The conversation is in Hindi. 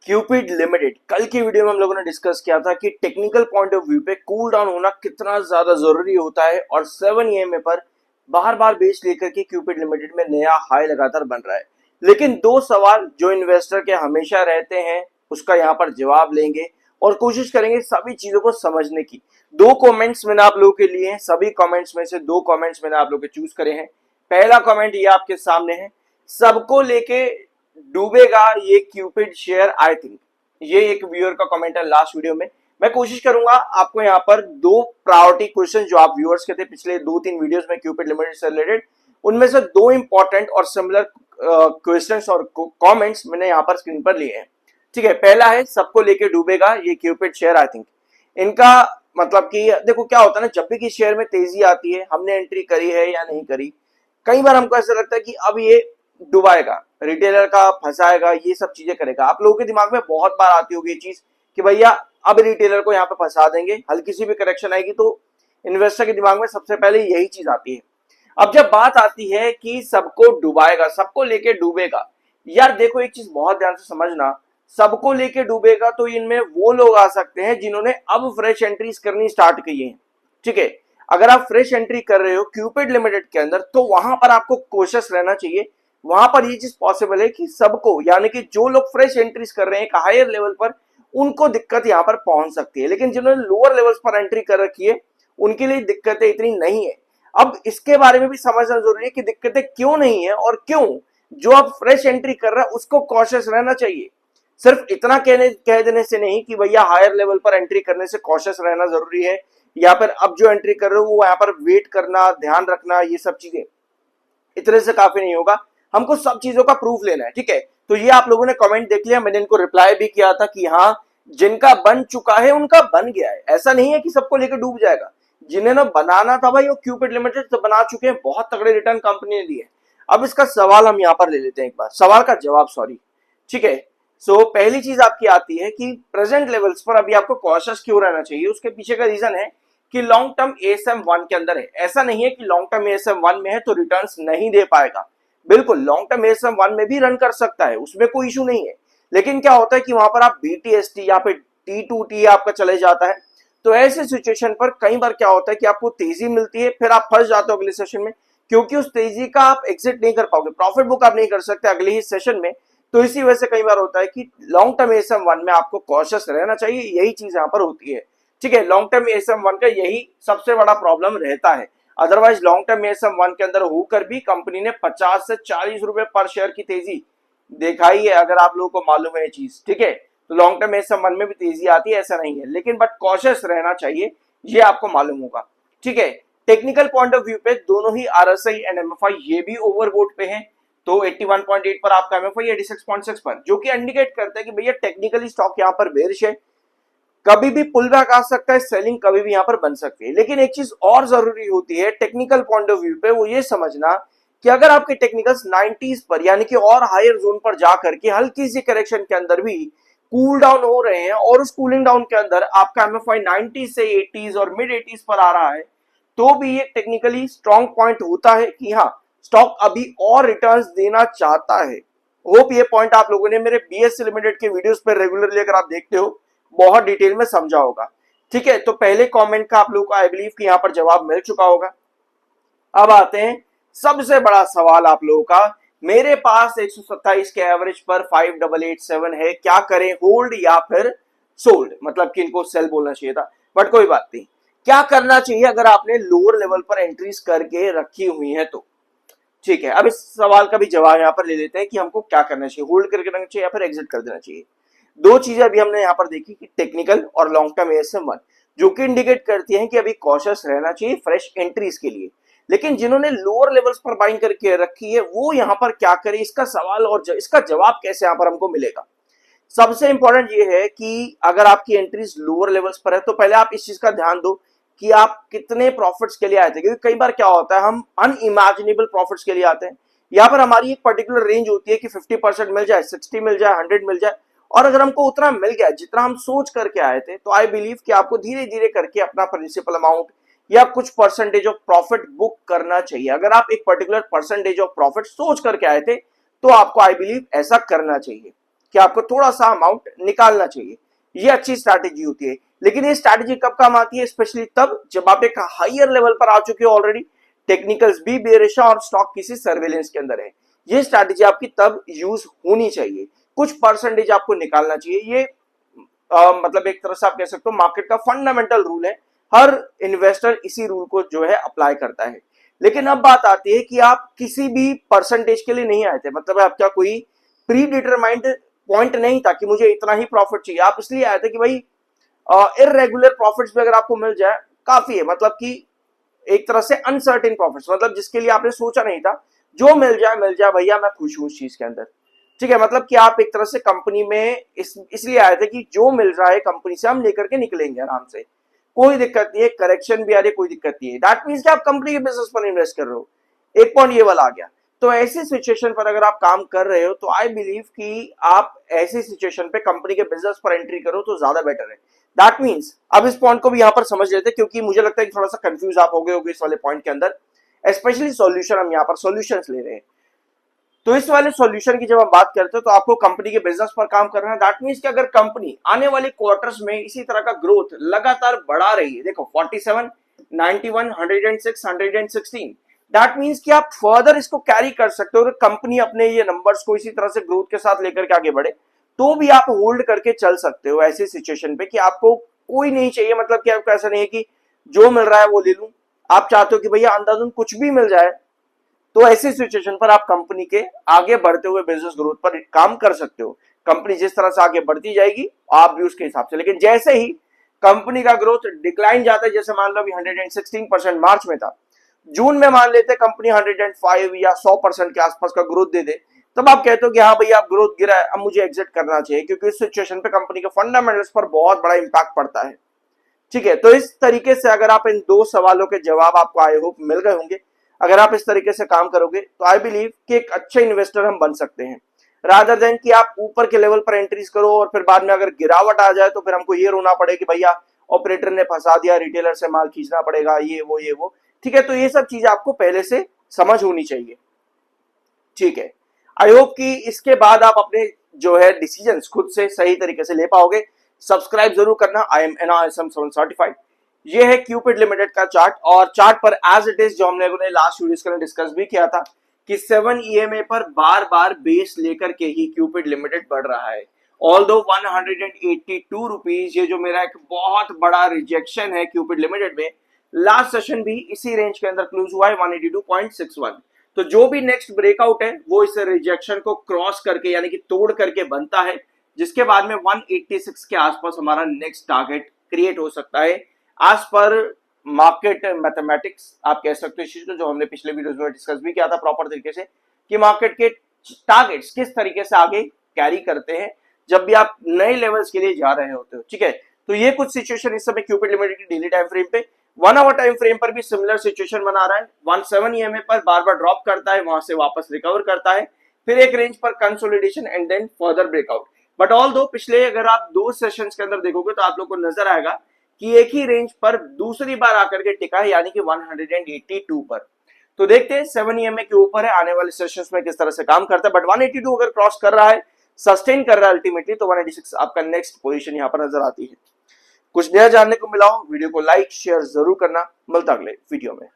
क्यूपिड लिमिटेड कल की वीडियो में हम लोगों ने डिस्कस किया था कि टेक्निकल पॉइंट ऑफ व्यू पे कूल डाउन होना कितना ज्यादा जरूरी होता है और 7 EMA पर बार बार बेच लेकर के क्यूपिड लिमिटेड में नया हाई लगातार बन रहा है। लेकिन दो सवाल जो इन्वेस्टर के हमेशा रहते हैं उसका यहाँ पर जवाब लेंगे और कोशिश करेंगे सभी चीजों को समझने की। दो कमेंट्स मैंने आप लोगों के लिए हैं, सभी कमेंट्स में से दो कमेंट्स मैंने आप लोगों के चूज करे हैं। पहला कमेंट ये आपके सामने है, सबको लेके डूबेगा ये क्यूपिड शेयर आई थिंक। ये एक व्यूअर का कमेंट है लास्ट वीडियो में। मैं कोशिश करूंगा आपको यहाँ पर दो प्रायोरिटी क्वेश्चन जो आप व्यूअर्स के थे पिछले 2-3 वीडियोस में क्यूपिड लिमिटेड से रिलेटेड, उनमें से दो इंपॉर्टेंट और सिमिलर क्वेश्चंस और कमेंट्स मैंने यहाँ पर स्क्रीन पर लिए हैं। ठीक है, पहला है सबको लेके डूबेगा ये क्यूपिड शेयर आई थिंक। इनका मतलब कि देखो क्या होता है ना, जब भी किसी शेयर में तेजी आती है, हमने एंट्री करी है या नहीं करी, कई बार हमको ऐसा लगता है कि अब ये डुबाएगा, रिटेलर का फंसाएगा, ये सब चीजें करेगा। आप लोगों के दिमाग में बहुत बार आती होगी ये चीज कि भैया अब रिटेलर को यहाँ पे फंसा देंगे, हल्की सी भी करेक्शन आएगी तो इन्वेस्टर के दिमाग में सबसे पहले यही चीज आती है। अब जब बात आती है कि सबको डुबाएगा, सबको लेके डूबेगा, यार देखो एक चीज बहुत ध्यान से समझना, सबको लेके डूबेगा तो इनमें वो लोग आ सकते हैं जिन्होंने अब फ्रेश एंट्रीज करनी स्टार्ट की है। ठीक है, अगर आप फ्रेश एंट्री कर रहे हो क्यूपिड लिमिटेड के अंदर तो वहां पर आपको कोशिश रहना चाहिए। वहां पर ये चीज पॉसिबल है कि सबको, यानी कि जो लोग फ्रेश एंट्रीज कर रहे हैं एक हायर लेवल पर, उनको दिक्कत यहां पर पहुंच सकती है, लेकिन जिन्होंने लोअर लेवल्स पर एंट्री कर रखी है उनके लिए दिक्कतें इतनी नहीं है। अब इसके बारे में भी समझना जरूरी है कि दिक्कतें क्यों नहीं है और क्यों जो आप फ्रेश एंट्री कर रहे हैं उसको कॉशियस रहना चाहिए। सिर्फ इतना कह देने से नहीं कि भैया हायर लेवल पर एंट्री करने से कॉशियस रहना जरूरी है, या फिर अब जो एंट्री कर रहे हो वो यहाँ पर वेट करना, ध्यान रखना, ये सब चीजें इतने से काफी नहीं होगा। हमको सब चीजों का प्रूफ लेना है। ठीक है, तो ये आप लोगों ने कमेंट देख लिया, मैंने इनको रिप्लाई भी किया था कि हाँ जिनका बन चुका है उनका बन गया है, ऐसा नहीं है कि सबको लेकर डूब जाएगा। जिन्हें ना बनाना था भाई वो क्यूपिड लिमिटेड तो बना चुके हैं, बहुत तगड़े रिटर्न कंपनी ने दिए। अब इसका सवाल हम यहाँ पर ले लेते हैं, एक बार सवाल का जवाब, सॉरी। ठीक है, सो पहली चीज आपकी आती है कि प्रेजेंट लेवल्स पर अभी आपको कॉशियस क्यों रहना चाहिए। उसके पीछे का रीजन है कि लॉन्ग टर्म एएसएम 1 के अंदर है। ऐसा नहीं है कि लॉन्ग टर्म एएसएम 1 में है तो रिटर्न्स नहीं दे पाएगा, बिल्कुल लॉन्ग टर्म एएसएम 1 में भी रन कर सकता है, उसमें कोई इशू नहीं है। लेकिन क्या होता है कि वहां पर आप बीटीएसटी या फिर T2T आपका चले जाता है, तो ऐसे सिचुएशन पर कई बार क्या होता है कि आपको तेजी मिलती है, फिर आप फंस जाते हो अगले सेशन में, क्योंकि उस तेजी का आप एग्जिट नहीं कर पाओगे, प्रॉफिट बुक आप नहीं कर सकते अगले ही सेशन में। तो इसी वजह से कई बार होता है कि लॉन्ग टर्म एएसएम 1 में आपको कॉशियस रहना चाहिए, यही चीज यहाँ पर होती है। ठीक है, लॉन्ग टर्म एएसएम 1 का यही सबसे बड़ा प्रॉब्लम रहता है। अदरवाइज लॉन्ग टर्म एएसएम 1 के अंदर होकर भी कंपनी ने 50 से 40 रुपए पर शेयर की तेजी दिखाई है, अगर आप लोगों को मालूम है ये चीज। ठीक है, तो लॉन्ग टर्म एएसएम 1 में भी तेजी आती है, ऐसा नहीं है, लेकिन बट कॉशियस रहना चाहिए, ये आपको मालूम होगा। ठीक है, टेक्निकल पॉइंट ऑफ व्यू पे दोनों ही आरएसआई एंड एमएफआई ये भी ओवरबोट पे हैं। तो 81.8 पर आपका एमएफआई, 86.6 पर, जो कि इंडिकेट करता है कि भैया टेक्निकली स्टॉक यहाँ पर बेरिश है, कभी भी पुल बैक आ सकता है, सेलिंग कभी भी यहाँ पर बन सकती है। लेकिन एक चीज और जरूरी होती है टेक्निकल पॉइंट ऑफ व्यू पे, वो ये समझना कि अगर आपके टेक्निकल्स 90s पर यानी कि और हायर जोन पर जाकर के हल्की सी करेक्शन के अंदर भी कूल डाउन हो रहे हैं और उस कूलिंग डाउन के अंदर आपका एमएफआई 90 से 80s और मिड 80s पर आ रहा है, तो भी ये टेक्निकली स्ट्रॉन्ग पॉइंट होता है कि हाँ स्टॉक अभी और रिटर्न्स देना चाहता है। होप ये पॉइंट आप लोगों ने मेरे बीएससी लिमिटेड के वीडियोस पर रेगुलरली अगर आप देखते हो बहुत डिटेल में समझा होगा। ठीक है, तो पहले कमेंट का आप लोगों को आई बिलीव कि यहाँ पर जवाब मिल चुका होगा। अब आते हैं सबसे बड़ा सवाल आप लोगों का, मेरे पास 127 के एवरेज पर 5887 है, क्या करें, होल्ड या फिर सोल्ड, मतलब कि इनको सेल बोलना चाहिए था, बट कोई बात नहीं। क्या करना चाहिए अगर आपने लोअर लेवल पर एंट्रीज करके रखी हुई है तो। ठीक है, अब इस सवाल का भी जवाब यहाँ पर ले लेते हैं कि हमको क्या करना चाहिए, होल्ड करके रखना चाहिए या फिर एग्जिट कर देना चाहिए। दो चीजें अभी हमने यहाँ पर देखी कि टेक्निकल और लॉन्ग टर्म एएसएम 1, जो कि इंडिकेट करती हैं कि अभी कॉशियस रहना चाहिए फ्रेश एंट्रीज के लिए। लेकिन जिन्होंने लोअर लेवल्स पर बाइंग करके रखी है वो यहाँ पर क्या करें, इसका सवाल और इसका जवाब कैसे यहाँ पर हमको मिलेगा। सबसे इंपॉर्टेंट ये है कि अगर आपकी एंट्रीज लोअर लेवल्स पर है तो पहले आप इस चीज का ध्यान दो कि आप कितने प्रॉफिट्स के लिए आए थे, क्योंकि कई बार क्या होता है हम अनइमेजिनेबल प्रॉफिट्स के लिए आते हैं। यहाँ पर हमारी एक पर्टिकुलर रेंज होती है कि 50% मिल जाए, 60 मिल जाए, 100 मिल जाए, और अगर हमको उतना मिल गया जितना हम सोच करके आए थे तो आई बिलीव कि आपको धीरे धीरे करके अपना प्रिंसिपल अमाउंट या कुछ परसेंटेज ऑफ प्रॉफिट बुक करना चाहिए। अगर आप एक पर्टिकुलर परसेंटेज ऑफ प्रॉफिट सोच करके आए थे तो आपको आई बिलीव ऐसा करना चाहिए। कि आपको थोड़ा सा अमाउंट निकालना चाहिए। ये अच्छी स्ट्रैटेजी होती है, लेकिन ये स्ट्रैटेजी कब काम आती है? स्पेशली तब जब आप एक हायर लेवल पर आ चुके हो ऑलरेडी, टेक्निकल्स भी बेरिश है और स्टॉक किसी सर्वेलेंस के अंदर है। ये स्ट्रैटेजी आपकी तब यूज होनी चाहिए, कुछ परसेंटेज आपको निकालना चाहिए। ये मतलब एक तरह से आप कह सकते हो मार्केट का फंडामेंटल रूल है, हर इन्वेस्टर इसी रूल को जो है अप्लाई करता है। लेकिन अब बात आती है कि आप किसी भी परसेंटेज के लिए नहीं आए थे, मतलब आपका कोई प्री डिटरमाइंड पॉइंट नहीं था कि मुझे इतना ही प्रॉफिट चाहिए। आप इसलिए आए थे कि भाई इररेगुलर प्रॉफिट्स भी अगर आपको मिल जाए काफी है, मतलब कि एक तरह से अनसर्टेन प्रॉफिट्स, मतलब जिसके लिए आपने सोचा नहीं था, जो मिल जाए भैया, मैं खुश हूं उस चीज के अंदर। ठीक है, मतलब कि आप एक तरह से कंपनी में इसलिए आए थे कि जो मिल रहा है कंपनी से हम लेकर के निकलेंगे आराम से, कोई दिक्कत नहीं है, करेक्शन भी आ रही है, कोई दिक्कत नहीं है। दैट मीन्स कि आप कंपनी के बिजनेस पर इन्वेस्ट कर रहे हो। एक पॉइंट ये वाला आ गया। तो ऐसी सिचुएशन पर अगर आप काम कर रहे हो तो आई बिलीव कि आप ऐसी सिचुएशन पे कंपनी के बिजनेस पर एंट्री करो तो ज्यादा बेटर है। दैट मीन्स अब इस पॉइंट को भी यहां पर समझ लेते, क्योंकि मुझे लगता है कि थोड़ा सा कंफ्यूज आप हो गए होगे इस वाले पॉइंट के अंदर, स्पेशली सॉल्यूशन। हम यहाँ पर सॉल्यूशंस ले रहे हैं, तो इस वाले सॉल्यूशन की जब हम बात करते हैं तो आपको कंपनी के बिजनेस पर काम करना है। दैट मींस कि अगर कंपनी आने वाले क्वार्टर्स में इसी तरह का ग्रोथ लगातार बढ़ा रही है, देखो 47, 91, 106, 116, दैट मींस कि आप फर्दर इसको कैरी कर सकते हो। अगर कंपनी अपने ये नंबर्स को इसी तरह से ग्रोथ के साथ लेकर के आगे बढ़े तो भी आप होल्ड करके चल सकते हो ऐसी सिचुएशन पे कि आपको कोई नहीं चाहिए, मतलब कि आपको ऐसा नहीं है कि जो मिल रहा है वो ले लूं। आप चाहते हो कि भैया अंदाजन कुछ भी मिल जाए, तो ऐसी सिचुएशन पर आप कंपनी के आगे बढ़ते हुए बिजनेस ग्रोथ पर काम कर सकते हो। कंपनी जिस तरह से आगे बढ़ती जाएगी आप भी उसके हिसाब से, लेकिन जैसे ही कंपनी का ग्रोथ डिक्लाइन जाता है, जैसे मान लो अभी 116% मार्च में था, जून में मान लेते कंपनी 105 या 100% के आसपास का ग्रोथ दे दे, तब आप कहते हो कि हाँ भैया अब ग्रोथ गिरा है, अब मुझे एग्जिट करना चाहिए, क्योंकि इस सिचुएशन पे कंपनी के फंडामेंटल्स पर बहुत बड़ा इंपैक्ट पड़ता है। ठीक है, तो इस तरीके से अगर आप इन दो सवालों के जवाब आपको आई होप मिल गए होंगे। अगर आप इस तरीके से काम करोगे तो आई बिलीव कि एक अच्छे इन्वेस्टर हम बन सकते हैं, रादर देन कि आप ऊपर के लेवल पर एंट्रीज करो और फिर बाद में अगर गिरावट आ जाए तो फिर हमको ये रोना पड़े कि भैया ऑपरेटर ने फंसा दिया, रिटेलर से माल खींचना पड़ेगा, ये वो। ठीक है, तो ये सब चीजें आपको पहले से समझ होनी चाहिए। ठीक है, आई होप कि इसके बाद आप अपने जो है डिसीजंस खुद से सही तरीके से ले पाओगे। सब्सक्राइब जरूर करना, आई एम NISM 7 सर्टिफाइड। ये है क्यूपिड लिमिटेड का चार्ट, और चार्ट पर एज इट इज जो हमने लास्ट वीडियोस में डिस्कस भी किया था कि 7 EMA पर बार बार बेस लेकर के ही क्यूपिड लिमिटेड बढ़ रहा है। ऑल्दो 182 रुपीज, ये जो मेरा एक बहुत बड़ा रिजेक्शन है क्यूपिड लिमिटेड में, लास्ट सेशन भी इसी रेंज के अंदर क्लोज हुआ है 182.61। तो जो भी नेक्स्ट ब्रेकआउट है वो इस रिजेक्शन को क्रॉस करके यानी कि तोड़ करके बनता है, जिसके बाद में 186 के आसपास हमारा नेक्स्ट टारगेट क्रिएट हो सकता है एज पर मार्केट मैथमेटिक्स। आप कह सकते हो इस चीज को, जो हमने पिछले वीडियोस में डिस्कस भी किया था प्रॉपर तरीके से, कि मार्केट के टारगेट्स किस तरीके से आगे कैरी करते हैं जब भी आप नए लेवल्स के लिए जा रहे होते हो। ठीक है, तो ये कुछ सिचुएशन इस समय क्यूपिड लिमिटेड की डेली टाइम फ्रेम पे, 1 आवर टाइम फ्रेम पर भी सिमिलर सिचुएशन बना रहा है। 17 EMA पर बार बार ड्रॉप करता है, वहां से वापस रिकवर करता है, फिर एक रेंज पर consolidation and then further breakout. But all दो पिछले अगर आप दो सेशंस के अंदर देखोगे तो आप लोग को नजर आएगा कि एक ही रेंज पर दूसरी बार आकर के टिका है, यानी कि 182 पर। तो देखते हैं 7 EMA के ऊपर है, आने वाले सेशंस में किस तरह से काम करता है। बट 182 अगर क्रॉस कर रहा है, सस्टेन कर रहा है अल्टीमेटली, तो 186 आपका नेक्स्ट पोजीशन यहां पर नजर आती है। कुछ नया जानने को मिला हो, वीडियो को लाइक शेयर जरूर करना। मिलता अगले वीडियो में।